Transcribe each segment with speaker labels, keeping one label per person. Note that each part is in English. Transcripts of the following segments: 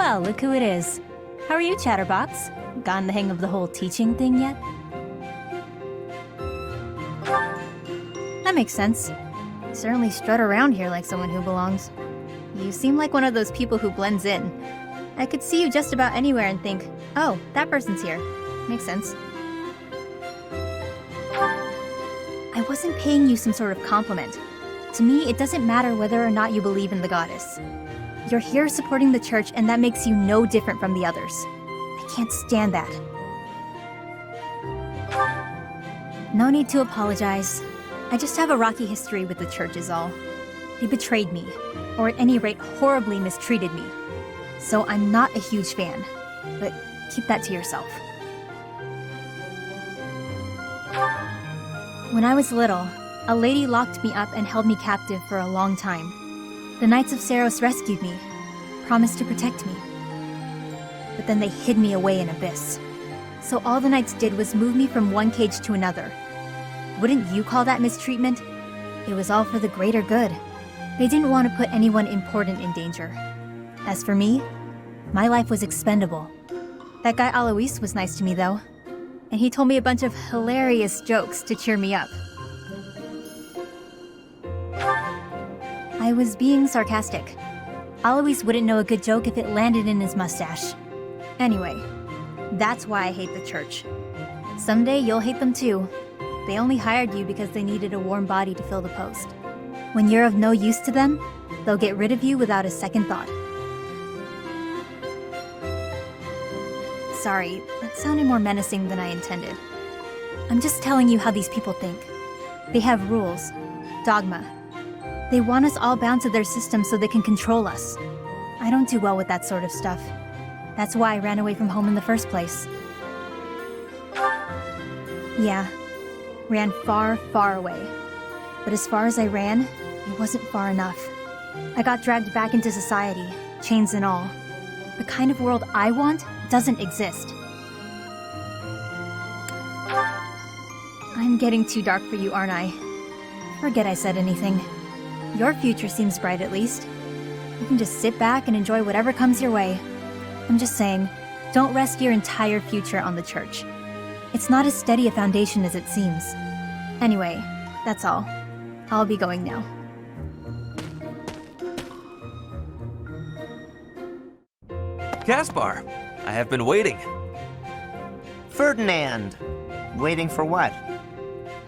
Speaker 1: Well, look who it is. How are you, Chatterbox? Gotten the hang of the whole teaching thing yet? That makes sense. You certainly strut around here like someone who belongs. You seem like one of those people who blends in. I could see you just about anywhere and think, oh, that person's here. Makes sense. I wasn't paying you some sort of compliment. To me, it doesn't matter whether or not you believe in the goddess. You're here supporting the church, and that makes you no different from the others. I can't stand that. No need to apologize. I just have a rocky history with the church is all. They betrayed me, or at any rate horribly mistreated me. So I'm not a huge fan, but keep that to yourself. When I was little, a lady locked me up and held me captive for a long time. The Knights of Seiros rescued me, promised to protect me. But then they hid me away in Abyss. So all the Knights did was move me from one cage to another. Wouldn't you call that mistreatment? It was all for the greater good. They didn't want to put anyone important in danger. As for me, my life was expendable. That guy Alois was nice to me though, and he told me a bunch of hilarious jokes to cheer me up. I was being sarcastic. Alois wouldn't know a good joke if it landed in his mustache. Anyway, that's why I hate the church. Someday you'll hate them too. They only hired you because they needed a warm body to fill the post. When you're of no use to them, they'll get rid of you without a second thought. Sorry, that sounded more menacing than I intended. I'm just telling you how these people think. They have rules, dogma. They want us all bound to their system so they can control us. I don't do well with that sort of stuff. That's why I ran away from home in the first place. Yeah, ran far, far away. But as far as I ran, it wasn't far enough. I got dragged back into society, chains and all. The kind of world I want doesn't exist. I'm getting too dark for you, aren't I? Forget I said anything. Your future seems bright at least. You can just sit back and enjoy whatever comes your way. I'm just saying, don't rest your entire future on the church. It's not as steady a foundation as it seems. Anyway, that's all. I'll be going now.
Speaker 2: Caspar, I have been waiting.
Speaker 3: Ferdinand! Waiting for what?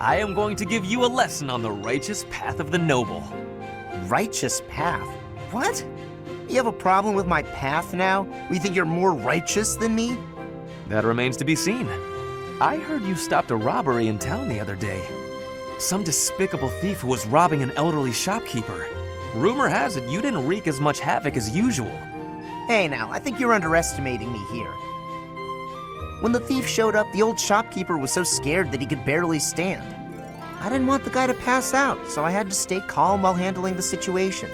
Speaker 2: I am going to give you a lesson on the righteous path of the noble.
Speaker 3: Righteous path? What? You have a problem with my path now? You think you're more righteous than me?
Speaker 2: That remains to be seen. I heard you stopped a robbery in town the other day. Some despicable thief who was robbing an elderly shopkeeper. Rumor has it you didn't wreak as much havoc as usual.
Speaker 3: Hey now, I think you're underestimating me here. When the thief showed up, the old shopkeeper was so scared that he could barely stand. I didn't want the guy to pass out, so I had to stay calm while handling the situation.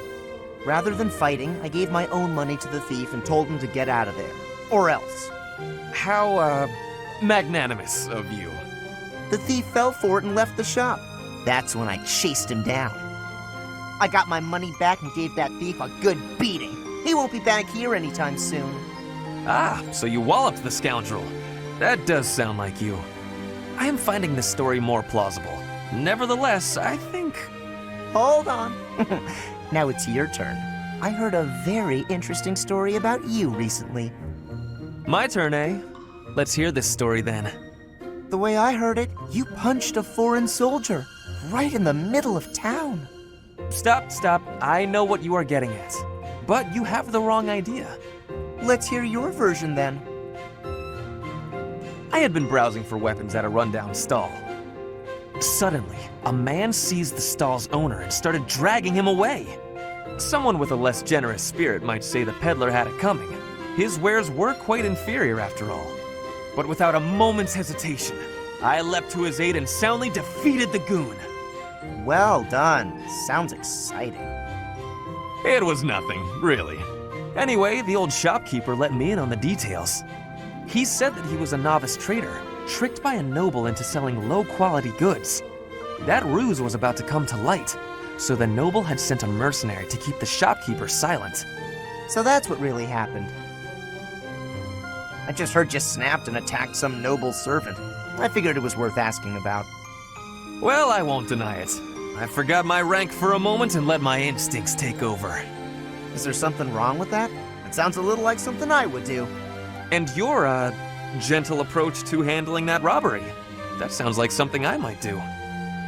Speaker 3: Rather than fighting, I gave my own money to the thief and told him to get out of there. Or else.
Speaker 2: How, magnanimous of you.
Speaker 3: The thief fell for it and left the shop. That's when I chased him down. I got my money back and gave that thief a good beating. He won't be back here anytime soon.
Speaker 2: Ah, so you walloped the scoundrel. That does sound like you. I am finding this story more plausible. Nevertheless, I think...
Speaker 3: Hold on. Now it's your turn. I heard a very interesting story about you recently.
Speaker 2: My turn, eh? Let's hear this story then.
Speaker 3: The way I heard it, you punched a foreign soldier right in the middle of town.
Speaker 2: Stop. I know what you are getting at. But you have the wrong idea.
Speaker 3: Let's hear your version then.
Speaker 2: I had been browsing for weapons at a rundown stall. Suddenly, a man seized the stall's owner and started dragging him away. Someone with a less generous spirit might say the peddler had it coming. His wares were quite inferior after all. But without a moment's hesitation, I leapt to his aid and soundly defeated the goon.
Speaker 3: Well done. Sounds exciting.
Speaker 2: It was nothing, really. Anyway, the old shopkeeper let me in on the details. He said that he was a novice trader, tricked by a noble into selling low-quality goods. That ruse was about to come to light, so the noble had sent a mercenary to keep the shopkeeper silent.
Speaker 3: So that's what really happened. I just heard you snapped and attacked some noble servant. I figured it was worth asking about.
Speaker 2: Well, I won't deny it. I forgot my rank for a moment and let my instincts take over.
Speaker 3: Is there something wrong with that? It sounds a little like something I would do.
Speaker 2: And your, gentle approach to handling that robbery. That sounds like something I might do.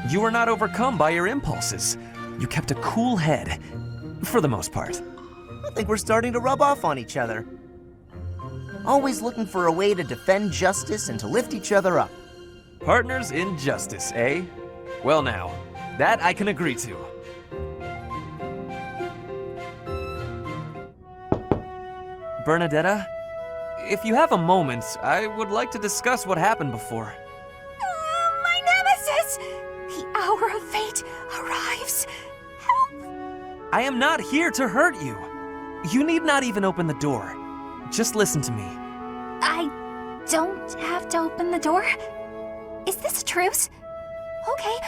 Speaker 2: You were not overcome by your impulses. You kept a cool head. For the most part.
Speaker 3: I think we're starting to rub off on each other. Always looking for a way to defend justice and to lift each other up.
Speaker 2: Partners in justice, eh? Well now, that I can agree to. Bernadetta, if you have a moment, I would like to discuss what happened before.
Speaker 1: My nemesis! The hour of fate arrives. Help!
Speaker 2: I am not here to hurt you. You need not even open the door. Just listen to me.
Speaker 1: I don't have to open the door? Is this a truce? Okay,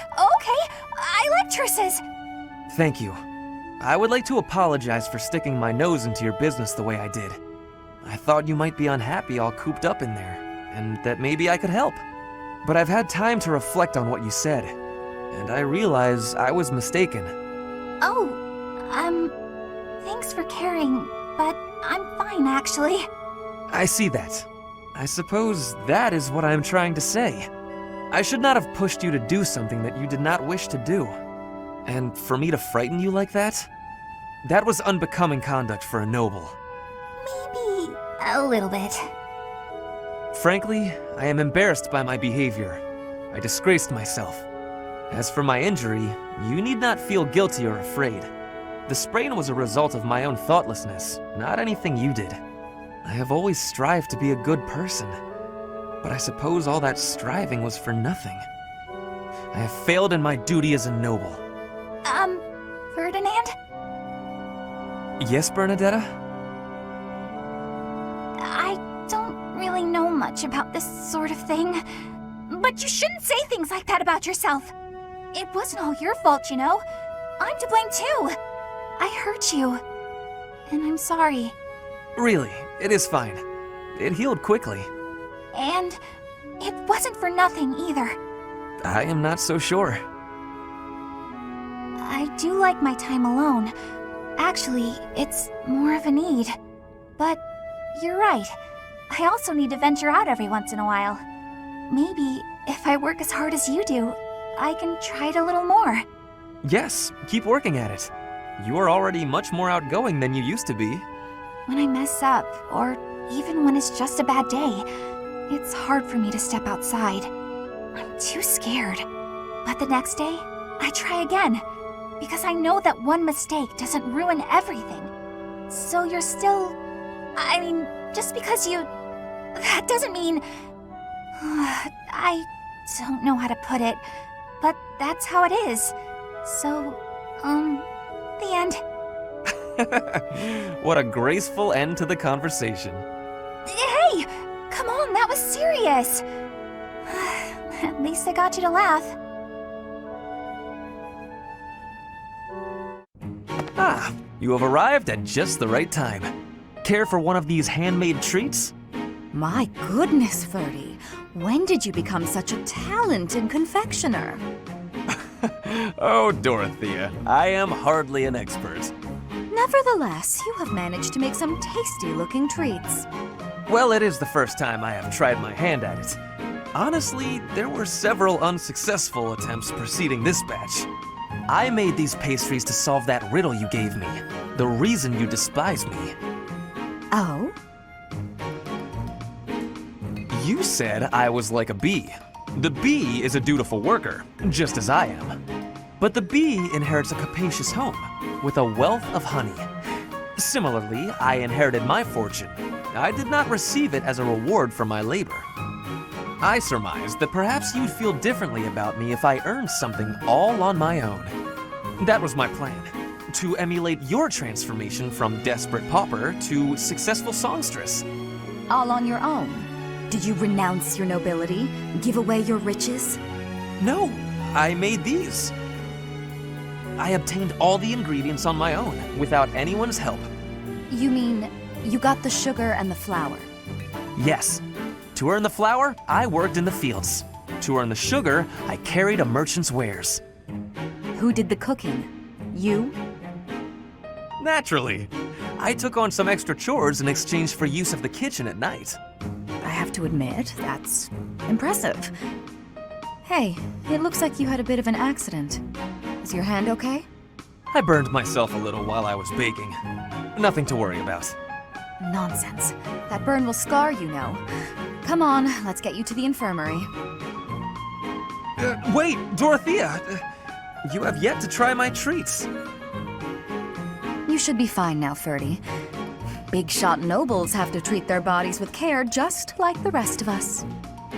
Speaker 1: I like truces.
Speaker 2: Thank you. I would like to apologize for sticking my nose into your business the way I did. I thought you might be unhappy all cooped up in there, and that maybe I could help. But I've had time to reflect on what you said, and I realize I was mistaken.
Speaker 1: Oh, thanks for caring, but I'm fine actually.
Speaker 2: I see that. I suppose that is what I'm trying to say. I should not have pushed you to do something that you did not wish to do. And for me to frighten you like that? That was unbecoming conduct for a noble.
Speaker 1: Maybe a little bit.
Speaker 2: Frankly, I am embarrassed by my behavior. I disgraced myself. As for my injury, you need not feel guilty or afraid. The sprain was a result of my own thoughtlessness, not anything you did. I have always strived to be a good person, but I suppose all that striving was for nothing. I have failed in my duty as a noble.
Speaker 1: Ferdinand?
Speaker 2: Yes, Bernadetta?
Speaker 1: I don't really know much about this sort of thing, but you shouldn't say things like that about yourself. It wasn't all your fault, you know. I'm to blame too. I hurt you, and I'm sorry.
Speaker 2: Really, it is fine. It healed quickly.
Speaker 1: And it wasn't for nothing either.
Speaker 2: I am not so sure.
Speaker 1: I do like my time alone. Actually, it's more of a need. But you're right. I also need to venture out every once in a while. Maybe if I work as hard as you do, I can try it a little more.
Speaker 2: Yes, keep working at it. You are already much more outgoing than you used to be.
Speaker 1: When I mess up, or even when it's just a bad day, it's hard for me to step outside. I'm too scared. But the next day, I try again, because I know that one mistake doesn't ruin everything. So you're still... I mean, just because you... That doesn't mean... I don't know how to put it, but that's how it is. So, the end.
Speaker 2: What a graceful end to the conversation.
Speaker 1: Hey! Come on, that was serious! At least I got you to laugh.
Speaker 2: Ah, you have arrived at just the right time. Care for one of these handmade treats?
Speaker 4: My goodness, Ferdy. When did you become such a talented confectioner?
Speaker 2: Oh, Dorothea, I am hardly an expert.
Speaker 4: Nevertheless, you have managed to make some tasty-looking treats.
Speaker 2: Well, it is the first time I have tried my hand at it. Honestly, there were several unsuccessful attempts preceding this batch. I made these pastries to solve that riddle you gave me. The reason you despise me.
Speaker 4: Oh?
Speaker 2: You said I was like a bee. The bee is a dutiful worker, just as I am. But the bee inherits a capacious home, with a wealth of honey. Similarly, I inherited my fortune. I did not receive it as a reward for my labor. I surmised that perhaps you'd feel differently about me if I earned something all on my own. That was my plan, to emulate your transformation from desperate pauper to successful songstress.
Speaker 4: All on your own? Did you renounce your nobility? Give away your riches?
Speaker 2: No, I made these. I obtained all the ingredients on my own, without anyone's help.
Speaker 4: You mean, you got the sugar and the flour?
Speaker 2: Yes. To earn the flour, I worked in the fields. To earn the sugar, I carried a merchant's wares.
Speaker 4: Who did the cooking? You?
Speaker 2: Naturally. I took on some extra chores in exchange for use of the kitchen at night.
Speaker 4: I have to admit, that's impressive. Hey, it looks like you had a bit of an accident. Is your hand okay?
Speaker 2: I burned myself a little while I was baking. Nothing to worry about.
Speaker 4: Nonsense. That burn will scar you, know. Come on, let's get you to the infirmary.
Speaker 2: Wait, Dorothea! You have yet to try my treats.
Speaker 4: You should be fine now, Ferdy. Big shot nobles have to treat their bodies with care just like the rest of us.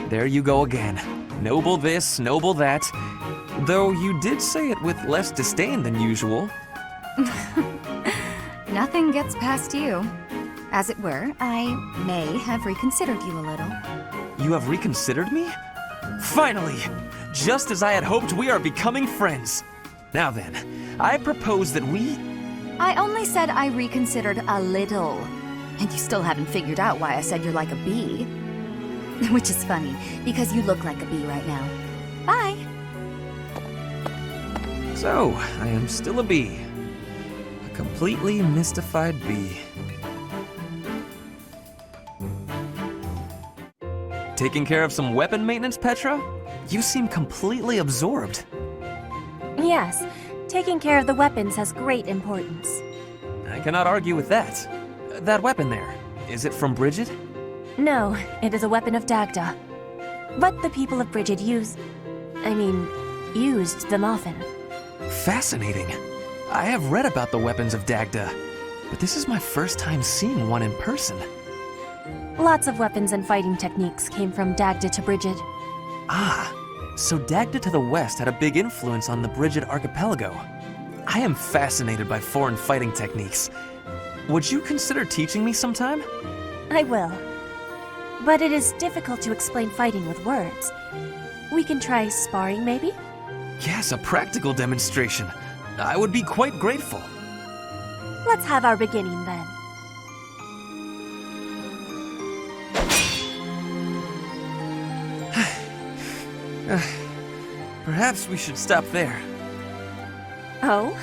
Speaker 2: There you go again. Noble this, noble that. Though you did say it with less disdain than usual.
Speaker 4: Nothing gets past you. As it were, I may have reconsidered you a little.
Speaker 2: You have reconsidered me? Finally! Just as I had hoped, we are becoming friends. Now then, I propose that we...
Speaker 4: I only said I reconsidered a little. And you still haven't figured out why I said you're like a bee. Which is funny, because you look like a bee right now. Bye!
Speaker 2: So, I am still a bee. A completely mystified bee. Taking care of some weapon maintenance, Petra? You seem completely absorbed.
Speaker 5: Yes, taking care of the weapons has great importance.
Speaker 2: I cannot argue with that. That weapon there, is it from Bridget?
Speaker 5: No, it is a weapon of Dagda. But the people of Brigid used them often.
Speaker 2: Fascinating. I have read about the weapons of Dagda, but this is my first time seeing one in person.
Speaker 5: Lots of weapons and fighting techniques came from Dagda to Brigid.
Speaker 2: Ah, so Dagda to the west had a big influence on the Brigid archipelago. I am fascinated by foreign fighting techniques. Would you consider teaching me sometime?
Speaker 5: I will. But it is difficult to explain fighting with words. We can try sparring, maybe?
Speaker 2: Yes, a practical demonstration. I would be quite grateful.
Speaker 5: Let's have our beginning then.
Speaker 2: Perhaps we should stop there.
Speaker 5: Oh?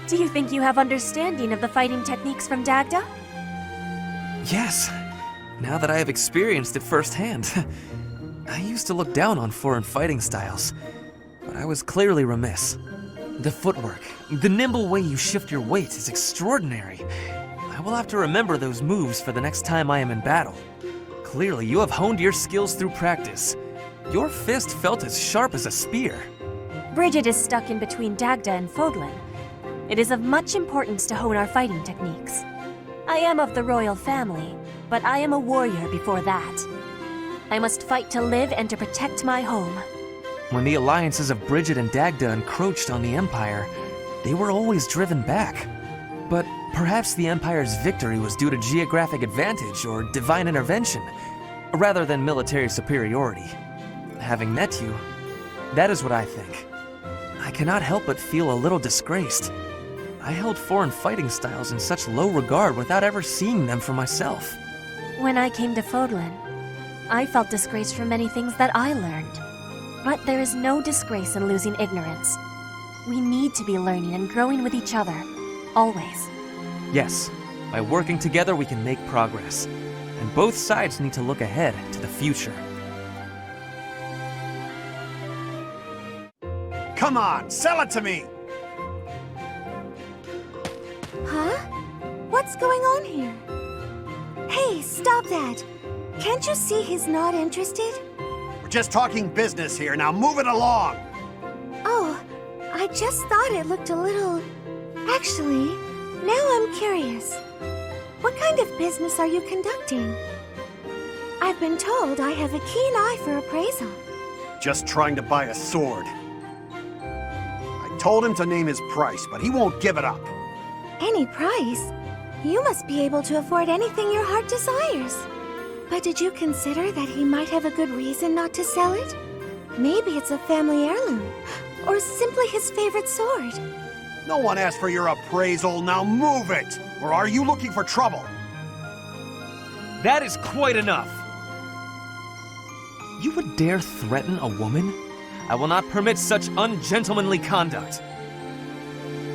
Speaker 5: Do you think you have understanding of the fighting techniques from Dagda?
Speaker 2: Yes, now that I have experienced it firsthand. I used to look down on foreign fighting styles, but I was clearly remiss. The footwork, the nimble way you shift your weight is extraordinary. I will have to remember those moves for the next time I am in battle. Clearly, you have honed your skills through practice. Your fist felt as sharp as a spear.
Speaker 5: Brigid is stuck in between Dagda and Fodlan. It is of much importance to hone our fighting techniques. I am of the royal family, but I am a warrior before that. I must fight to live and to protect my home.
Speaker 2: When the alliances of Brigid and Dagda encroached on the Empire, they were always driven back. But perhaps the Empire's victory was due to geographic advantage or divine intervention, rather than military superiority. Having met you, that is what I think. I cannot help but feel a little disgraced. I held foreign fighting styles in such low regard without ever seeing them for myself.
Speaker 5: When I came to Fodlan, I felt disgraced for many things that I learned. But there is no disgrace in losing ignorance. We need to be learning and growing with each other, always.
Speaker 2: Yes, by working together we can make progress. And both sides need to look ahead to the future.
Speaker 6: Come on, sell it to me!
Speaker 7: Huh? What's going on here? Hey, stop that! Can't you see he's not interested?
Speaker 6: We're just talking business here, now move it along!
Speaker 7: Oh, I just thought it looked a little... Actually, now I'm curious. What kind of business are you conducting? I've been told I have a keen eye for appraisal.
Speaker 6: Just trying to buy a sword. I told him to name his price, but he won't give it up.
Speaker 7: Any price? You must be able to afford anything your heart desires. But did you consider that he might have a good reason not to sell it? Maybe it's a family heirloom, or simply his favorite sword.
Speaker 6: No one asked for your appraisal, now move it! Or are you looking for trouble?
Speaker 2: That is quite enough! You would dare threaten a woman? I will not permit such ungentlemanly conduct.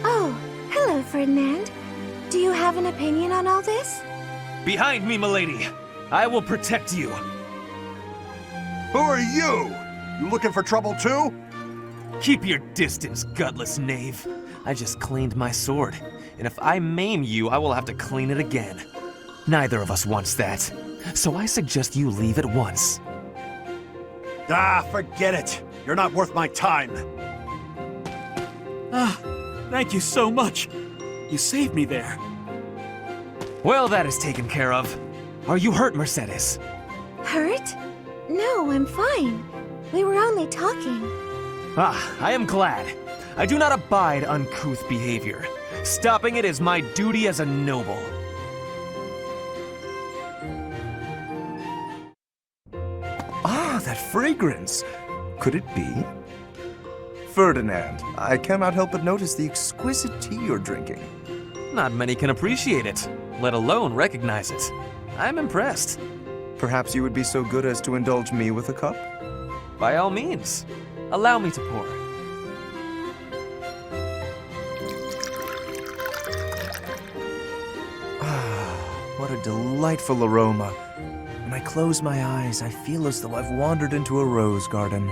Speaker 7: Oh, hello, Ferdinand. Do you have an opinion on all this?
Speaker 2: Behind me, milady! I will protect you!
Speaker 6: Who are you? You looking for trouble too?
Speaker 2: Keep your distance, gutless knave. I just cleaned my sword, and if I maim you, I will have to clean it again. Neither of us wants that, so I suggest you leave at once.
Speaker 6: Ah, forget it. You're not worth my time.
Speaker 8: Thank you so much. You saved me there.
Speaker 2: Well, that is taken care of. Are you hurt, Mercedes?
Speaker 7: Hurt? No, I'm fine. We were only talking.
Speaker 2: Ah, I am glad. I do not abide uncouth behavior. Stopping it is my duty as a noble.
Speaker 9: Ah, that fragrance! Could it be? Ferdinand, I cannot help but notice the exquisite tea you're drinking.
Speaker 2: Not many can appreciate it, let alone recognize it. I'm impressed.
Speaker 9: Perhaps you would be so good as to indulge me with a cup?
Speaker 2: By all means, allow me to pour.
Speaker 9: What a delightful aroma. When I close my eyes, I feel as though I've wandered into a rose garden.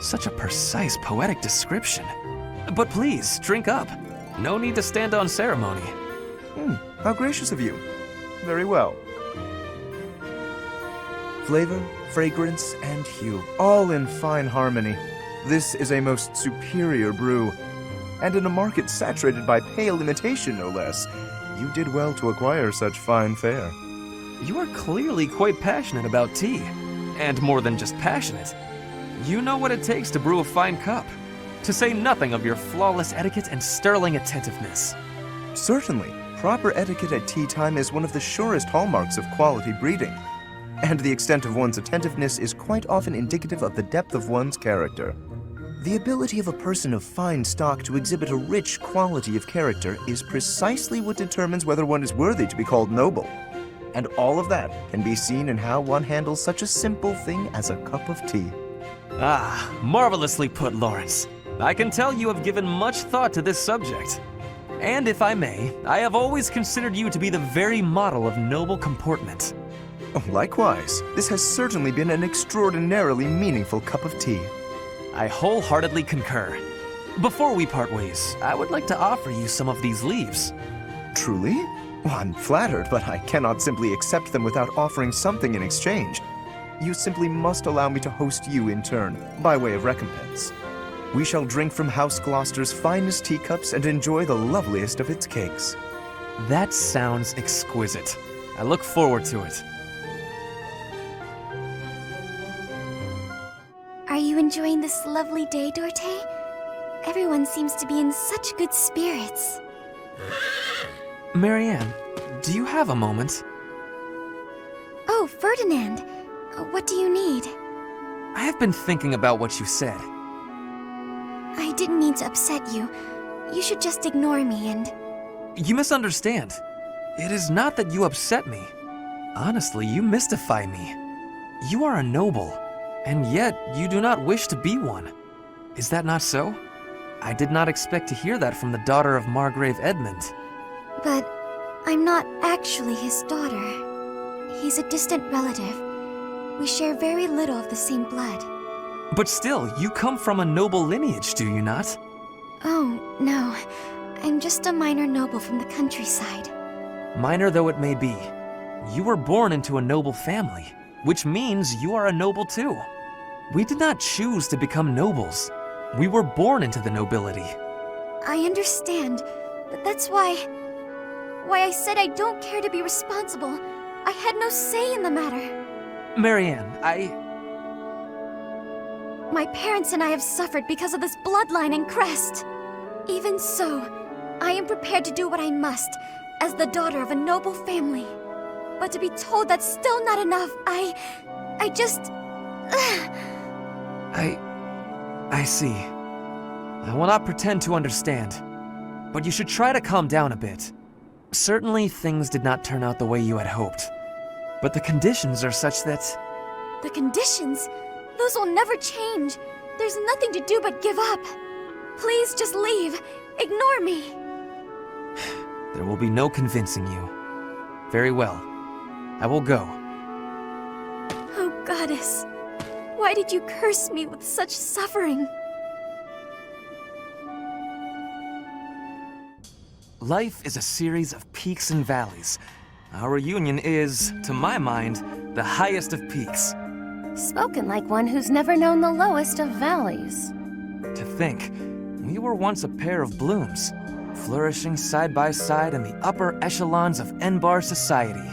Speaker 2: Such a precise, poetic description. But please, drink up. No need to stand on ceremony.
Speaker 9: How gracious of you. Very well. Flavor, fragrance, and hue, all in fine harmony. This is a most superior brew. And in a market saturated by pale imitation, no less. You did well to acquire such fine fare.
Speaker 2: You are clearly quite passionate about tea. And more than just passionate. You know what it takes to brew a fine cup. To say nothing of your flawless etiquette and sterling attentiveness.
Speaker 9: Certainly, proper etiquette at tea time is one of the surest hallmarks of quality breeding. And the extent of one's attentiveness is quite often indicative of the depth of one's character. The ability of a person of fine stock to exhibit a rich quality of character is precisely what determines whether one is worthy to be called noble. And all of that can be seen in how one handles such a simple thing as a cup of tea.
Speaker 2: Ah, marvelously put, Lawrence. I can tell you have given much thought to this subject. And if I may, I have always considered you to be the very model of noble comportment.
Speaker 9: Oh, likewise, this has certainly been an extraordinarily meaningful cup of tea.
Speaker 2: I wholeheartedly concur. Before we part ways, I would like to offer you some of these leaves.
Speaker 9: Truly? Well, I'm flattered, but I cannot simply accept them without offering something in exchange. You simply must allow me to host you in turn, by way of recompense. We shall drink from House Gloucester's finest teacups and enjoy the loveliest of its cakes.
Speaker 2: That sounds exquisite. I look forward to it.
Speaker 7: Are you enjoying this lovely day, Dorte? Everyone seems to be in such good spirits.
Speaker 2: Marianne, do you have a moment?
Speaker 7: Oh, Ferdinand. What do you need?
Speaker 2: I have been thinking about what you said.
Speaker 7: I didn't mean to upset you. You should just ignore me and...
Speaker 2: You misunderstand. It is not that you upset me. Honestly, you mystify me. You are a noble, and yet you do not wish to be one. Is that not so? I did not expect to hear that from the daughter of Margrave Edmund.
Speaker 7: But I'm not actually his daughter. He's a distant relative. We share very little of the same blood.
Speaker 2: But still, you come from a noble lineage, do you not?
Speaker 7: Oh, no. I'm just a minor noble from the countryside.
Speaker 2: Minor though it may be, you were born into a noble family, which means you are a noble too. We did not choose to become nobles. We were born into the nobility.
Speaker 7: I understand, but that's why I said I don't care to be responsible. I had no say in the matter.
Speaker 2: Marianne,
Speaker 7: My parents and I have suffered because of this bloodline and crest. Even so, I am prepared to do what I must, as the daughter of a noble family. But to be told that's still not enough, I just...
Speaker 2: I see. I will not pretend to understand, but you should try to calm down a bit. Certainly, things did not turn out the way you had hoped. but the conditions are such that...
Speaker 7: The conditions? Those will never change. There's nothing to do but give up. Please just leave. Ignore me.
Speaker 2: There will be no convincing you. Very well. I will go.
Speaker 7: Oh, Goddess. Why did you curse me with such suffering?
Speaker 2: Life is a series of peaks and valleys. Our reunion is, to my mind, the highest of peaks.
Speaker 4: Spoken like one who's never known the lowest of valleys.
Speaker 2: To think, we were once a pair of blooms, flourishing side by side in the upper echelons of Enbar society.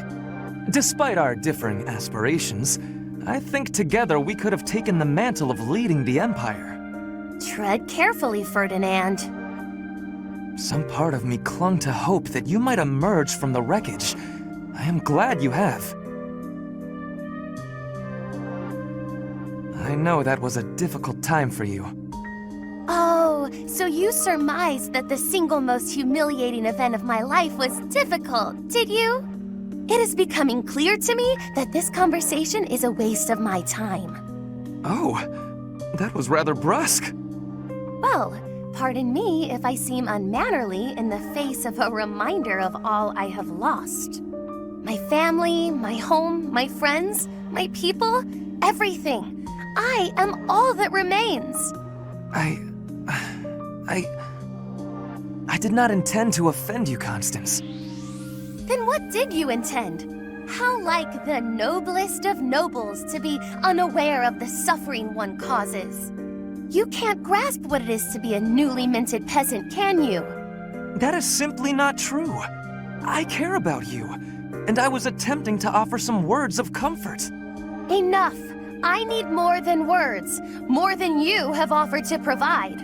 Speaker 2: Despite our differing aspirations, I think together we could have taken the mantle of leading the Empire.
Speaker 4: Tread carefully, Ferdinand.
Speaker 2: Some part of me clung to hope that you might emerge from the wreckage. I am glad you have. I know that was a difficult time for you.
Speaker 4: Oh, so you surmised that the single most humiliating event of my life was difficult, did you? It is becoming clear to me that this conversation is a waste of my time.
Speaker 2: Oh, that was rather brusque.
Speaker 4: Well, pardon me if I seem unmannerly in the face of a reminder of all I have lost. My family, my home, my friends, my people, everything. I am all that remains.
Speaker 2: I did not intend to offend you, Constance.
Speaker 4: Then what did you intend? How like the noblest of nobles to be unaware of the suffering one causes. You can't grasp what it is to be a newly minted peasant, can you?
Speaker 2: That is simply not true. I care about you, and I was attempting to offer some words of comfort.
Speaker 4: Enough! I need more than words, more than you have offered to provide.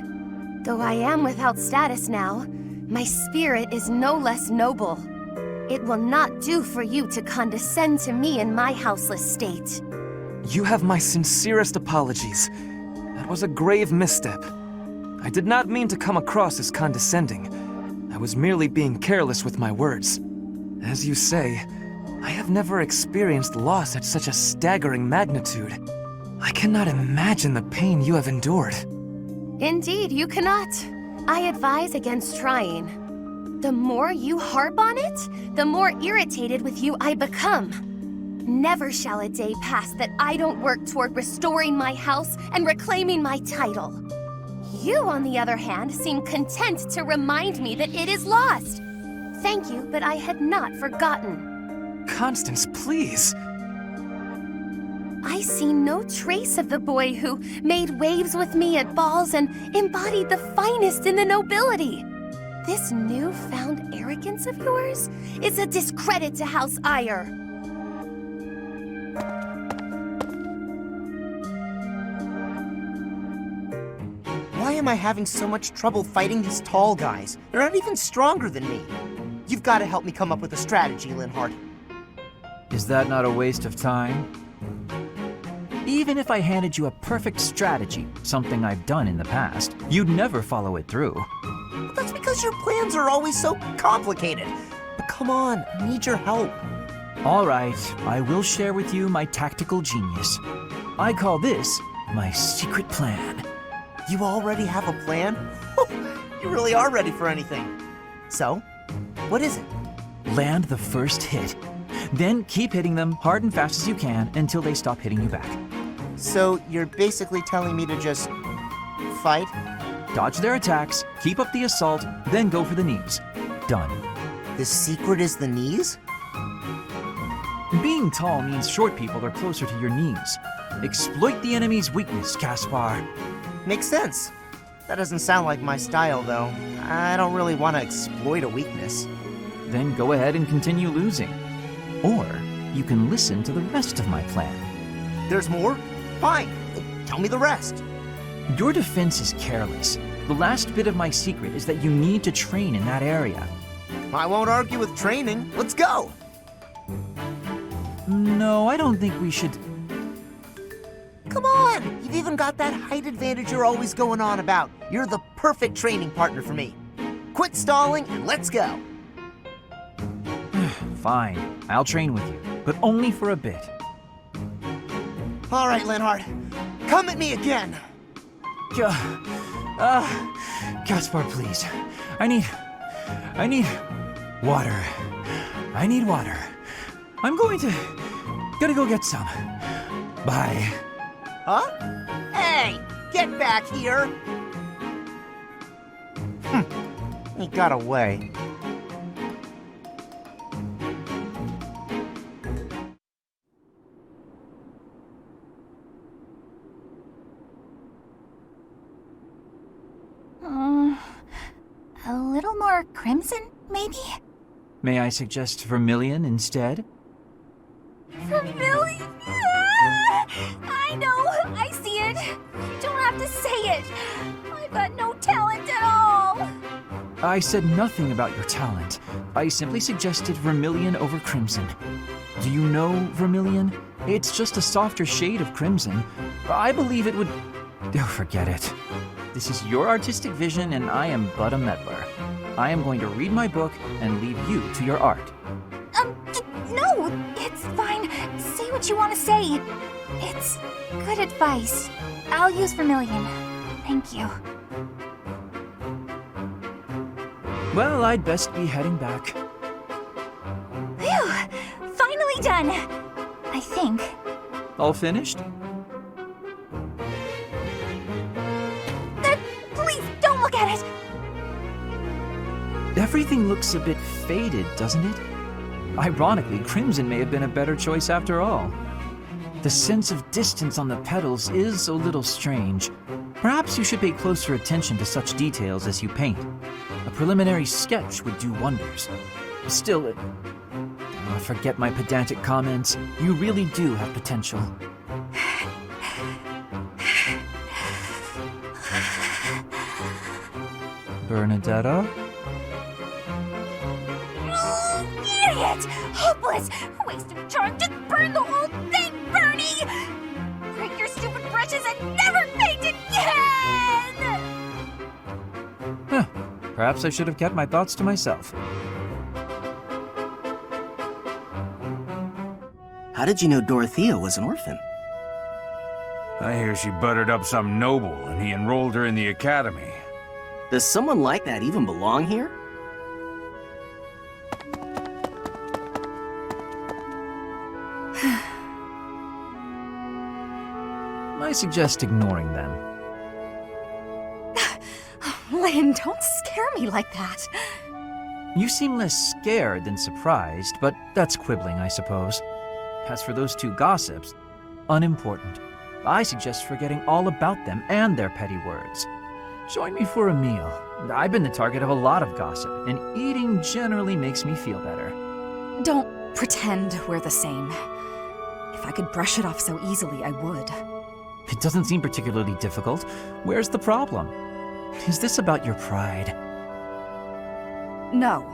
Speaker 4: Though I am without status now, my spirit is no less noble. It will not do for you to condescend to me in my houseless state.
Speaker 2: You have my sincerest apologies. That was a grave misstep. I did not mean to come across as condescending. I was merely being careless with my words. As you say, I have never experienced loss at such a staggering magnitude. I cannot imagine the pain you have endured.
Speaker 4: Indeed, you cannot. I advise against trying. The more you harp on it, the more irritated with you I become. Never shall a day pass that I don't work toward restoring my house and reclaiming my title. You, on the other hand, seem content to remind me that it is lost. Thank you, but I had not forgotten.
Speaker 2: Constance, please.
Speaker 4: I see no trace of the boy who made waves with me at balls and embodied the finest in the nobility. This newfound arrogance of yours is a discredit to House Ire.
Speaker 3: Why am I having so much trouble fighting these tall guys? They're not even stronger than me. You've got to help me come up with a strategy, Linhardt.
Speaker 10: Is that not a waste of time? Even if I handed you a perfect strategy, something I've done in the past, you'd never follow it through.
Speaker 3: Well, that's because your plans are always so complicated. But come on, I need your help.
Speaker 10: All right, I will share with you my tactical genius. I call this my secret plan.
Speaker 3: You already have a plan? You really are ready for anything. So, what is it?
Speaker 10: Land the first hit. Then keep hitting them hard and fast as you can until they stop hitting you back.
Speaker 3: So, you're basically telling me to just fight?
Speaker 10: Dodge their attacks, keep up the assault, then go for the knees. Done.
Speaker 3: The secret is the knees?
Speaker 10: Being tall means short people are closer to your knees. Exploit the enemy's weakness, Caspar.
Speaker 3: Makes sense. That doesn't sound like my style, though. I don't really want to exploit a weakness.
Speaker 10: Then go ahead and continue losing. Or you can listen to the rest of my plan.
Speaker 3: There's more? Fine. Tell me the rest.
Speaker 10: Your defense is careless. The last bit of my secret is that you need to train in that area.
Speaker 3: I won't argue with training. Let's go.
Speaker 10: No, I don't think we should...
Speaker 3: Come on! You've even got that height advantage you're always going on about. You're the perfect training partner for me. Quit stalling and let's go.
Speaker 10: Fine, I'll train with you. but only for a bit.
Speaker 3: All right, Linhardt. Come at me again.
Speaker 10: Gaspar, please. I need water. I need water. I'm gonna go get some. Bye.
Speaker 3: Huh? Hey, get back here. He got away.
Speaker 1: A little more crimson, maybe?
Speaker 10: May I suggest vermilion instead?
Speaker 1: Vermilion? Ah! I know! I see it! You don't have to say it! I've got no talent at all!
Speaker 10: I said nothing about your talent. I simply suggested vermilion over crimson. Do you know vermilion? It's just a softer shade of crimson. I believe it would... Oh, forget it. This is your artistic vision and I am but a meddler. I am going to read my book and leave you to your art.
Speaker 1: No! It's fine. Say what you want to say. It's good advice. I'll use vermilion. Thank you.
Speaker 10: Well, I'd best be heading back.
Speaker 1: Phew! Finally done! I think.
Speaker 10: All finished?
Speaker 1: Please, don't look at it!
Speaker 10: Everything looks a bit faded, doesn't it? Ironically, crimson may have been a better choice after all. The sense of distance on the petals is a little strange. Perhaps you should pay closer attention to such details as you paint. A preliminary sketch would do wonders. Still, forget my pedantic comments. You really do have potential. Bernadetta?
Speaker 1: Idiot! Hopeless! Waste of charm! Just burn the whole thing, Bernie! Break your stupid brushes and never paint again!
Speaker 10: Huh. Perhaps I should have kept my thoughts to myself.
Speaker 3: How did you know Dorothea was an orphan?
Speaker 11: I hear she buttered up some noble and he enrolled her in the academy.
Speaker 3: Does someone like that even belong here?
Speaker 10: I suggest ignoring them.
Speaker 1: Lynn, don't scare me like that.
Speaker 10: You seem less scared than surprised, but that's quibbling, I suppose. As for those two gossips, unimportant. I suggest forgetting all about them and their petty words. Join me for a meal. I've been the target of a lot of gossip, and eating generally makes me feel better.
Speaker 12: Don't pretend we're the same. If I could brush it off so easily, I would.
Speaker 10: It doesn't seem particularly difficult. Where's the problem? Is this about your pride?
Speaker 12: No,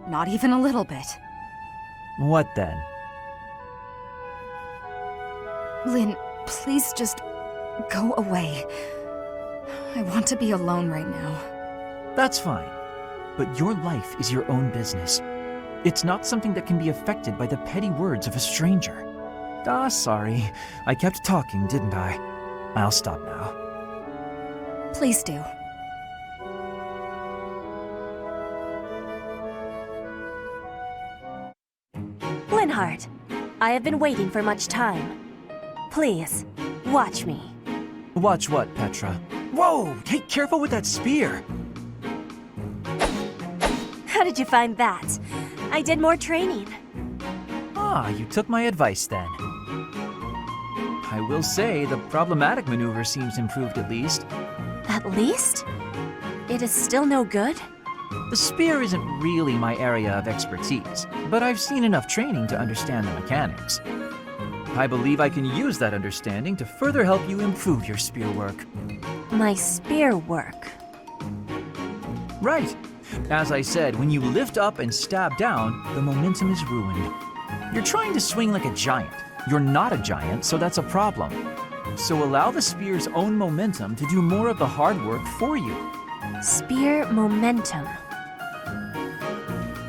Speaker 12: not even a little bit.
Speaker 10: What then?
Speaker 12: Lynn, please just go away. I want to be alone right now.
Speaker 10: That's fine. But your life is your own business. It's not something that can be affected by the petty words of a stranger. Sorry. I kept talking, didn't I? I'll stop now.
Speaker 12: Please do.
Speaker 5: Linhardt, I have been waiting for much time. Please, watch me.
Speaker 10: Watch what, Petra? Whoa! Hey, careful with that spear!
Speaker 5: How did you find that? I did more training.
Speaker 10: Ah, you took my advice then. I will say, the problematic maneuver seems improved at least.
Speaker 5: At least? It is still no good?
Speaker 10: The spear isn't really my area of expertise, but I've seen enough training to understand the mechanics. I believe I can use that understanding to further help you improve your spear work.
Speaker 5: My spear work.
Speaker 10: Right. As I said, when you lift up and stab down, the momentum is ruined. You're trying to swing like a giant. You're not a giant, so that's a problem. So allow the spear's own momentum to do more of the hard work for you.
Speaker 5: Spear momentum.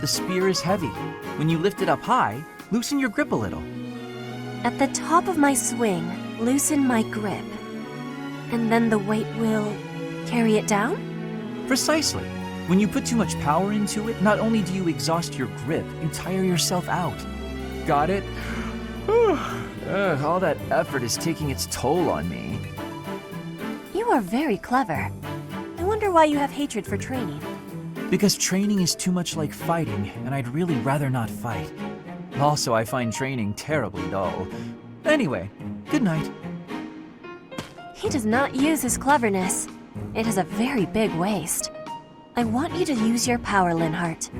Speaker 10: The spear is heavy. When you lift it up high, Loosen your grip a little.
Speaker 5: At the top of my swing, loosen my grip. And then the weight will carry it down?
Speaker 10: Precisely. When you put too much power into it, not only do you exhaust your grip, you tire yourself out. Got it? All that effort is taking its toll on me.
Speaker 5: You are very clever. I wonder why you have hatred for training.
Speaker 10: Because training is too much like fighting, and I'd really rather not fight. Also, I find training terribly dull. Anyway, good night.
Speaker 5: He does not use his cleverness. It has a very big waist. I want you to use your power, Linhardt.